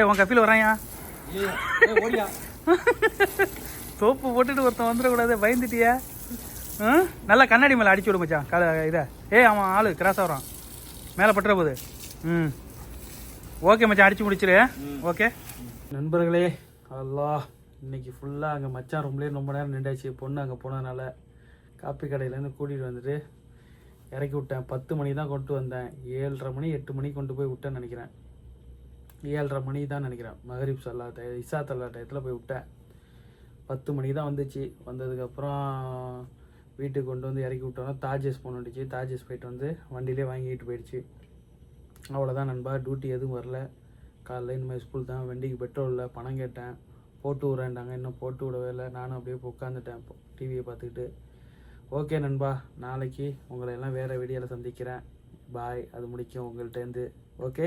உன் கஃபில் வராயா? சோப்பு போட்டுட்டு ஒருத்தன் வந்துடக்கூடாது, பயந்துட்டியா? நல்லா கண்ணாடி மேலே அடிச்சு விடு மச்சான் இதை. அவன் ஆளு கிராஸ் ஆகிறான், மேலே பட்டுற போகுது. ஓகே மச்சான், அடிச்சு முடிச்சிரு. ஓகே நண்பர்களே, அல்லாஹ் இன்னைக்கு ஃபுல்லாக அங்கே மச்சான் ரூம்லேயே ரொம்ப நேரம் நின்றாச்சு. பொண்ணு அங்கே போனதுனால காப்பி கடையிலேருந்து கூட்டிகிட்டு வந்துட்டு இறக்கி விட்டேன். 10 மணி தான் கொண்டு வந்தேன். 7:30 மணி 8 மணிக்கு கொண்டு போய் விட்டேன்னு நினைக்கிறேன். 7:30 மணி தான் நினைக்கிறேன். மகரிப் சல்லா இசா தல்லா டயத்தில் போய் விட்டேன். 10 மணி தான் வந்துச்சு. வந்ததுக்கப்புறம் வீட்டுக்கு கொண்டு வந்து இறக்கி விட்டோன்னா தாஜஸ் போன் வந்துச்சு. தாஜஸ் போயிட்டு வந்து வண்டியிலே வாங்கிட்டு போயிடுச்சு. அவ்வளோதான் நண்பா, டியூட்டி எதுவும் வரல. காலைல இனிமேல் ஸ்கூல் தான். வண்டிக்கு பெட்ரோல் இல்லை, பணம் கேட்டேன், போட்டு விட்றேன்டாங்க. இன்னும் போட்டு விடவே இல்லை. நானும் அப்படியே உட்காந்துட்டேன் டிவியை பார்த்துக்கிட்டு. ஓகே நண்பா, நாளைக்கு உங்களை எல்லாம் வேறு வீடியோவில் சந்திக்கிறேன். பாய். அது முடிக்கும் உங்கள்கிட்டேருந்து. ஓகே.